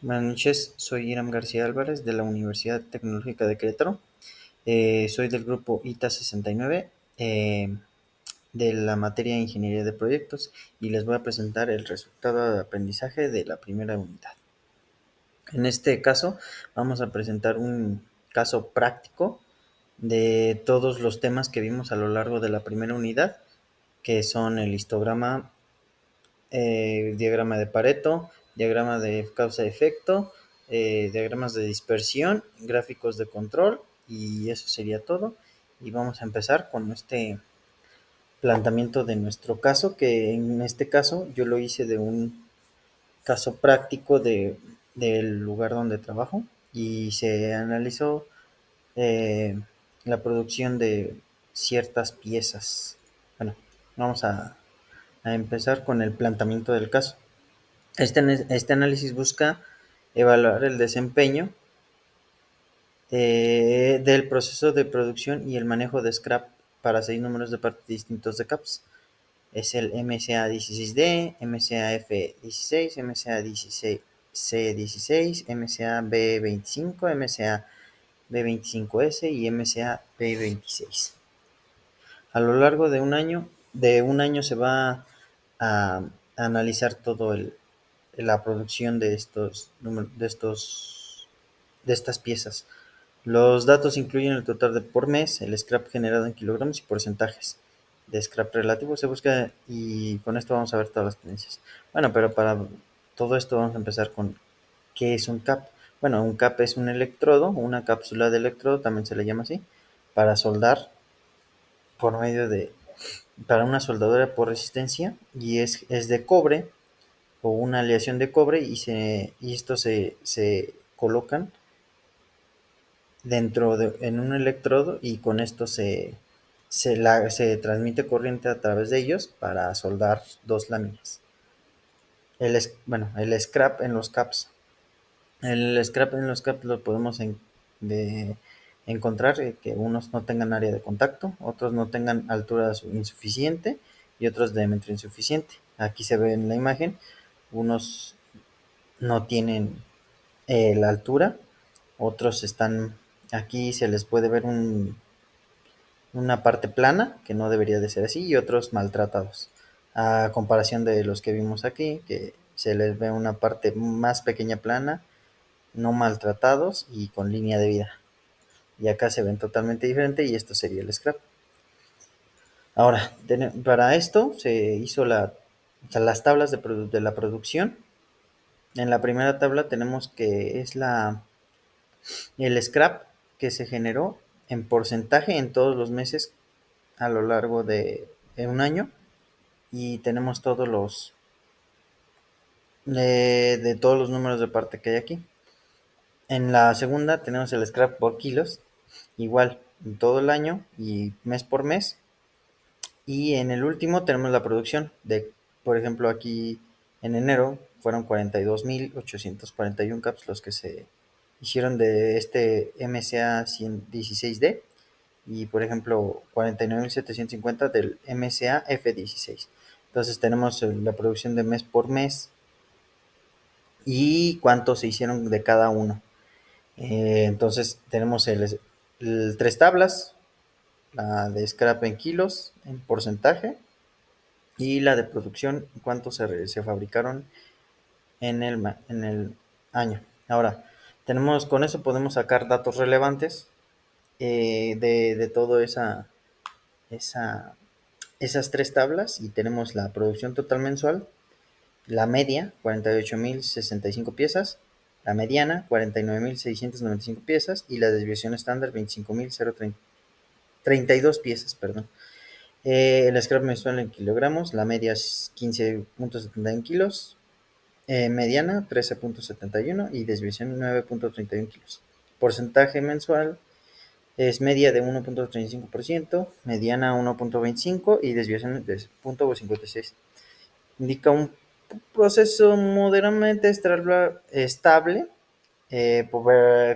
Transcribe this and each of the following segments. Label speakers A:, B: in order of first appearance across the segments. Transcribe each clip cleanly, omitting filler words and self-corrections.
A: Buenas noches, soy Iram García Álvarez de la Universidad Tecnológica de Querétaro. Soy del grupo ITA 69 de la materia de Ingeniería de Proyectos y les voy a presentar el resultado de aprendizaje de la primera unidad. En este caso vamos a presentar un caso práctico de todos los temas que vimos a lo largo de la primera unidad, que son el histograma, diagrama de Pareto, diagrama de causa-efecto, diagramas de dispersión, gráficos de control, y eso sería todo. Y vamos a empezar con este planteamiento de nuestro caso, que en este caso yo lo hice de un caso práctico del lugar donde trabajo y se analizó eh, la producción de ciertas piezas. Bueno, vamos a empezar con el planteamiento del caso. Este análisis busca evaluar el desempeño del proceso de producción y el manejo de scrap para 6 números de parte distintos de CAPS. Es el MCA16D, MCAF16, MCA16C16, MCAB25, MCAB25S y MCAB26. A lo largo de un año se va a analizar todo la producción de estas piezas. Los datos incluyen el total de por mes, el scrap generado en kilogramos y porcentajes de scrap relativo se busca, y con esto vamos a ver todas las tendencias. Bueno, pero para todo esto vamos a empezar con ¿qué es un CAP? Bueno, un CAP es un electrodo, una cápsula de electrodo, también se le llama así, para soldar por medio de, para una soldadura por resistencia, y es de cobre o una aleación de cobre, y estos se colocan en un electrodo, y con esto se transmite corriente a través de ellos para soldar dos láminas. El scrap en los caps. El scrap en los caps lo podemos encontrar, que unos no tengan área de contacto, otros no tengan altura insuficiente y otros diámetro insuficiente. Aquí se ve en la imagen, unos no tienen la altura, otros están, aquí se les puede ver una parte plana, que no debería de ser así, y otros maltratados. A comparación de los que vimos aquí, que se les ve una parte más pequeña plana, no maltratados y con línea de vida. Y acá se ven totalmente diferente, y esto sería el scrap. Ahora, para esto se hizo las tablas de la producción. En la primera tabla tenemos que es el scrap que se generó en porcentaje en todos los meses a lo largo de un año, y tenemos de todos los números de parte que hay aquí. En la segunda tenemos el scrap por kilos, igual en todo el año y mes por mes. Y en el último tenemos la producción por ejemplo, aquí en enero fueron 42.841 caps los que se hicieron de este MCA 116D, y por ejemplo 49.750 del MCA F16. Entonces tenemos la producción de mes por mes y cuántos se hicieron de cada uno. Entonces tenemos tres tablas: la de scrap en kilos, en porcentaje, y la de producción, cuántos se fabricaron en el año. Ahora, con eso podemos sacar datos relevantes de todo esa, esas tres tablas, y tenemos la producción total mensual, la media 48.065 piezas, la mediana 49.695 piezas y la desviación estándar 25.032 piezas, perdón. El scrap mensual en kilogramos, la media es 15.71 kilos, mediana 13.71 y desviación 9.31 kilos. Porcentaje mensual es media de 1.35%, mediana 1.25 y desviación de 0.56. Indica un proceso moderadamente estable,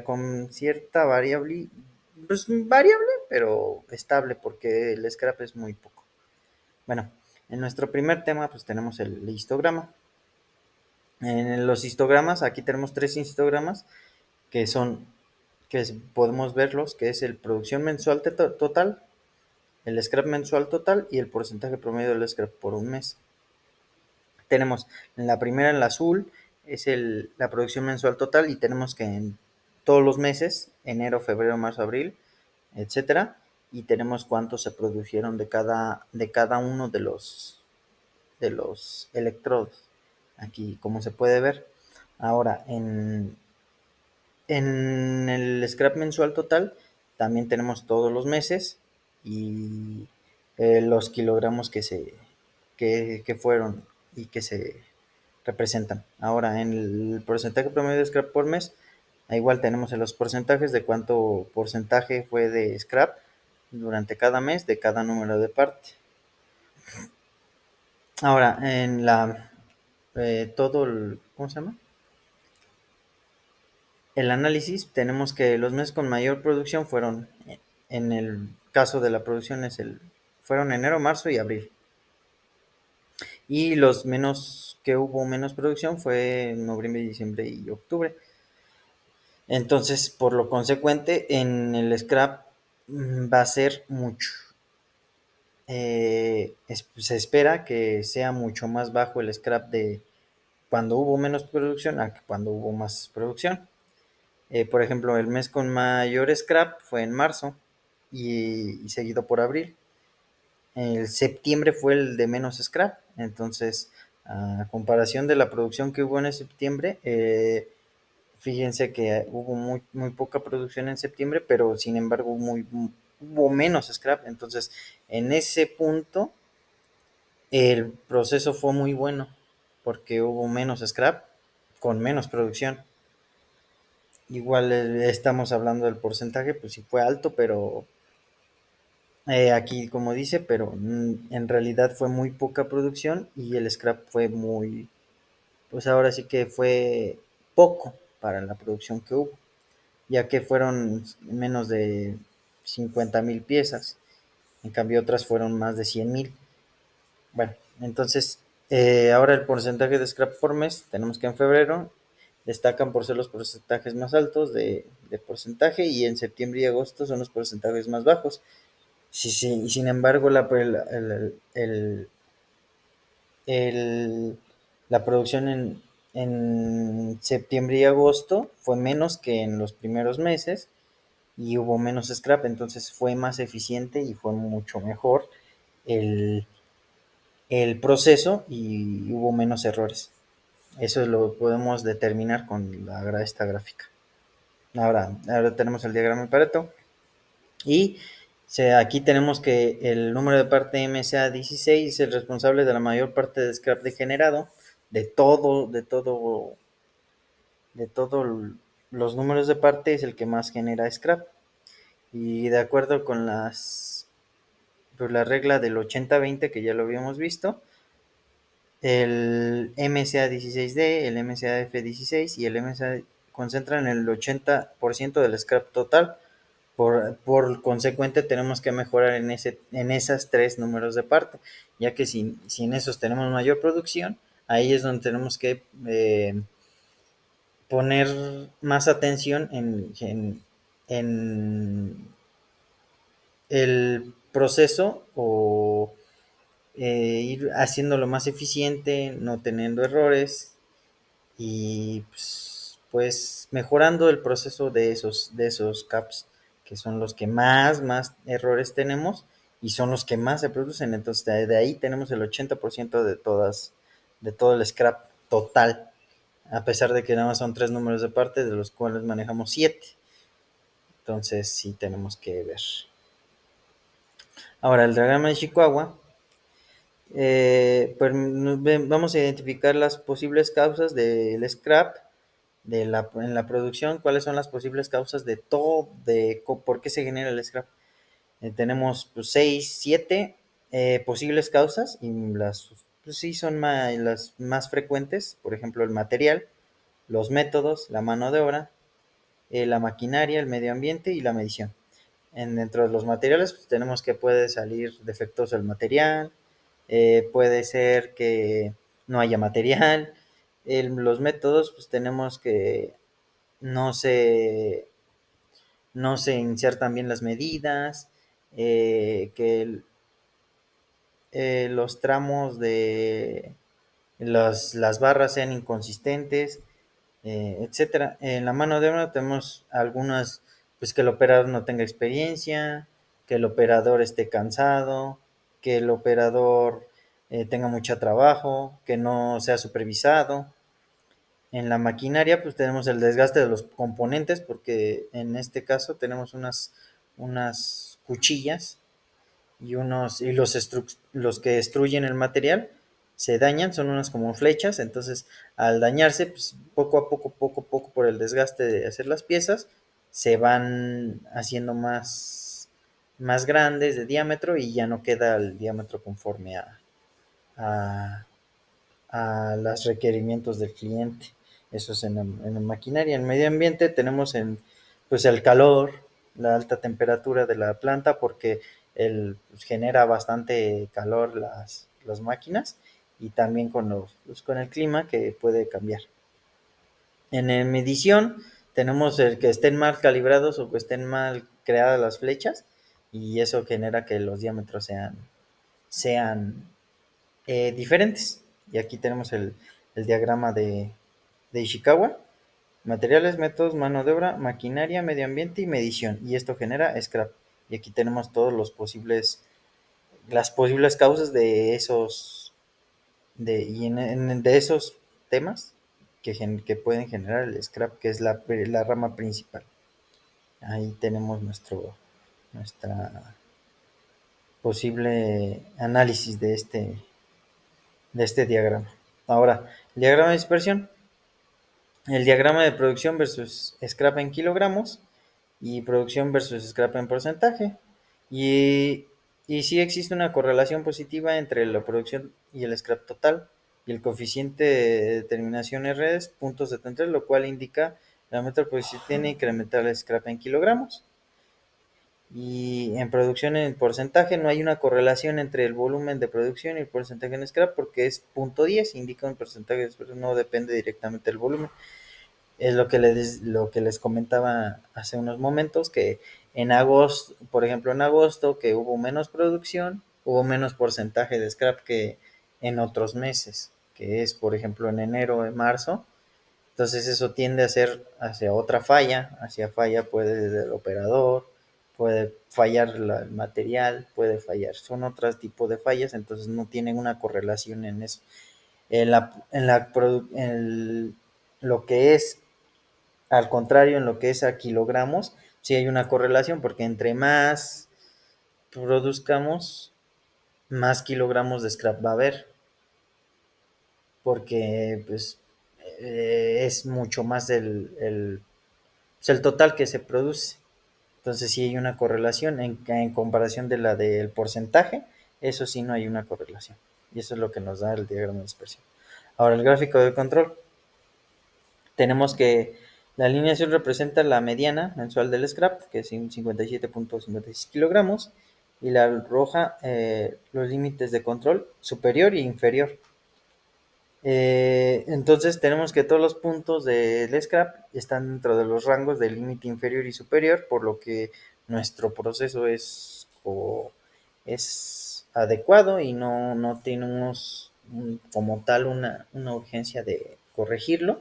A: con cierta variable, pues variable, pero estable, porque el scrap es muy poco. Bueno, en nuestro primer tema pues tenemos el histograma. En los histogramas, aquí tenemos tres histogramas que son, podemos verlos, que es el producción mensual total, el scrap mensual total y el porcentaje promedio del scrap por un mes. Tenemos en la primera, en la azul, es la producción mensual total y tenemos que en todos los meses, enero, febrero, marzo, abril, etcétera, y tenemos cuántos se produjeron de cada uno de los electrodos. Aquí, como se puede ver. Ahora, en el scrap mensual total también tenemos todos los meses y los kilogramos que fueron y que se representan. Ahora, en el porcentaje promedio de scrap por mes, igual tenemos en los porcentajes de cuánto porcentaje fue de scrap durante cada mes de cada número de parte. Ahora, ¿cómo se llama? El análisis, tenemos que los meses con mayor producción fueron, en el caso de la producción, fueron enero, marzo y abril. Y los menos que hubo menos producción fue noviembre, diciembre y octubre. Entonces, por lo consecuente, en el scrap va a ser mucho. Se espera que sea mucho más bajo el scrap de cuando hubo menos producción a que cuando hubo más producción. Por ejemplo, el mes con mayor scrap fue en marzo y seguido por abril. El septiembre fue el de menos scrap. Entonces, a comparación de la producción que hubo en septiembre, fíjense que hubo muy, muy poca producción en septiembre, pero sin embargo hubo menos scrap. Entonces, en ese punto, el proceso fue muy bueno porque hubo menos scrap con menos producción. Igual estamos hablando del porcentaje, pues sí fue alto, pero aquí como dice, pero en realidad fue muy poca producción y el scrap fue pues ahora sí que fue poco para la producción que hubo, ya que fueron menos de 50,000 piezas, en cambio otras fueron más de 100,000. Bueno, entonces ahora el porcentaje de scrap por mes, tenemos que en febrero destacan por ser los porcentajes más altos de porcentaje y en septiembre y agosto son los porcentajes más bajos. Sí, sí, y sin embargo el- la producción en septiembre y agosto fue menos que en los primeros meses y hubo menos scrap, entonces fue más eficiente y fue mucho mejor el, el proceso y hubo menos errores. Eso lo podemos determinar con esta gráfica. Ahora tenemos el diagrama de Pareto y aquí tenemos que el número de parte MSA16 es el responsable de la mayor parte de scrap degenerado de todos los números de parte, es el que más genera scrap. Y de acuerdo con pues la regla del 80-20 que ya lo habíamos visto, el MSA16D, el MSAF16 y el MSA concentran el 80% del scrap total. Por consecuente, tenemos que mejorar en esas tres números de parte, ya que si en esos tenemos mayor producción, ahí es donde tenemos que poner más atención en el proceso o ir haciéndolo más eficiente, no teniendo errores y pues mejorando el proceso de esos caps, que son los que más errores tenemos y son los que más se producen. Entonces de ahí tenemos el 80% de todo el scrap total, a pesar de que nada más son tres números de parte, de los cuales manejamos 7. Entonces sí tenemos que ver. Ahora, el diagrama de Chihuahua, pues, vamos a identificar las posibles causas del scrap en la producción, cuáles son las posibles causas de todo, por qué se genera el scrap. Tenemos pues, 6, 7 posibles causas y pues, sí son las más frecuentes, por ejemplo, el material, los métodos, la mano de obra, la maquinaria, el medio ambiente y la medición. Dentro de los materiales pues, tenemos que puede salir defectuoso el material, puede ser que no haya material, Los métodos, pues tenemos que no se, no se insertan bien las medidas, que los tramos de las barras sean inconsistentes, etcétera. En la mano de obra tenemos algunas, pues que el operador no tenga experiencia, que el operador esté cansado, que el operador tenga mucho trabajo, que no sea supervisado. En la maquinaria, pues tenemos el desgaste de los componentes, porque en este caso tenemos unas cuchillas y los que destruyen el material se dañan, son unas como flechas, entonces al dañarse, pues poco a poco por el desgaste de hacer las piezas, se van haciendo más grandes de diámetro y ya no queda el diámetro conforme a, a los requerimientos del cliente. Eso es en la maquinaria. En el medio ambiente tenemos pues el calor, la alta temperatura de la planta, porque pues, genera bastante calor las máquinas, y también pues, con el clima que puede cambiar. En medición tenemos el que estén mal calibrados o que estén mal creadas las flechas, y eso genera que los diámetros sean diferentes. Y aquí tenemos el diagrama de Ishikawa: materiales, métodos, mano de obra, maquinaria, medio ambiente y medición. Y esto genera scrap. Y aquí tenemos todos las posibles causas de de esos temas que pueden generar el scrap, que es la rama principal. Ahí tenemos nuestra posible análisis de este diagrama. Ahora, el diagrama de dispersión. El diagrama de producción versus scrap en kilogramos y producción versus scrap en porcentaje. Y, y sí existe una correlación positiva entre la producción y el scrap total. Y el coeficiente de determinación R es 0.73, lo cual indica la meta pues tiene incrementar el scrap en kilogramos. Y en producción en porcentaje no hay una correlación entre el volumen de producción y el porcentaje en scrap, porque es 0.10, indica un porcentaje, no depende directamente del volumen. Es lo que les comentaba hace unos momentos, que en agosto, por ejemplo, en agosto, que hubo menos producción, hubo menos porcentaje de scrap que en otros meses, que es, por ejemplo, en enero o en marzo. Entonces eso tiende a ser hacia otra falla, hacia falla puede desde el operador, puede fallar el material, puede fallar, son otros tipos de fallas, entonces no tienen una correlación en eso. Lo que es, al contrario, en lo que es a kilogramos, sí hay una correlación, porque entre más produzcamos, más kilogramos de scrap va a haber, porque pues es mucho más pues, el total que se produce. Entonces sí hay una correlación en comparación de la del porcentaje, eso sí no hay una correlación. Y eso es lo que nos da el diagrama de dispersión. Ahora el gráfico de control. Tenemos que la línea azul representa la mediana mensual del scrap, que es 57.56 kilogramos, y la roja los límites de control superior e inferior. Entonces tenemos que todos los puntos del scrap están dentro de los rangos del límite inferior y superior, por lo que nuestro proceso es adecuado y no tenemos como tal una urgencia de corregirlo,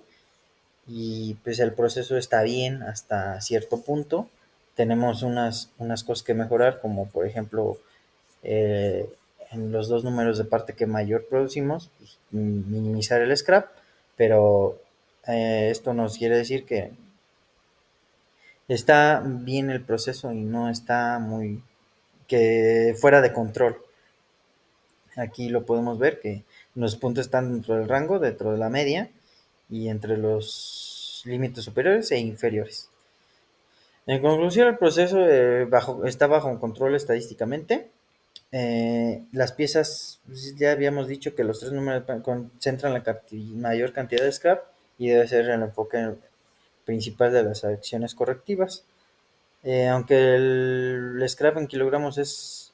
A: y pues el proceso está bien hasta cierto punto. Tenemos unas cosas que mejorar, como por ejemplo eh, en los dos números de parte que mayor producimos, pues, minimizar el scrap, pero esto nos quiere decir que está bien el proceso y no está que fuera de control. Aquí lo podemos ver que los puntos están dentro del rango, dentro de la media y entre los límites superiores e inferiores. En conclusión, el proceso está bajo control estadísticamente. Las piezas, pues, ya habíamos dicho que los tres números concentran la mayor cantidad de scrap y debe ser el enfoque principal de las acciones correctivas. Aunque el scrap en kilogramos es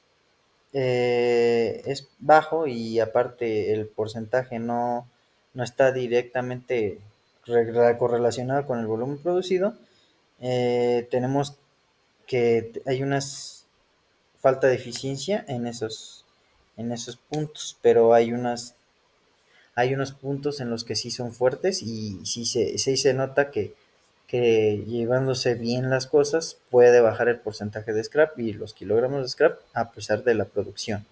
A: bajo, y aparte el porcentaje no está directamente correlacionado con el volumen producido, tenemos que hay unas falta de eficiencia en esos puntos, pero hay unos puntos en los que sí son fuertes y sí se nota que llevándose bien las cosas puede bajar el porcentaje de scrap y los kilogramos de scrap a pesar de la producción.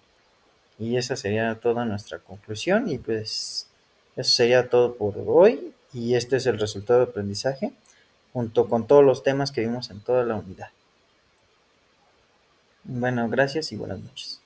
A: Y esa sería toda nuestra conclusión y pues eso sería todo por hoy y este es el resultado de aprendizaje junto con todos los temas que vimos en toda la unidad. Bueno, gracias y buenas noches.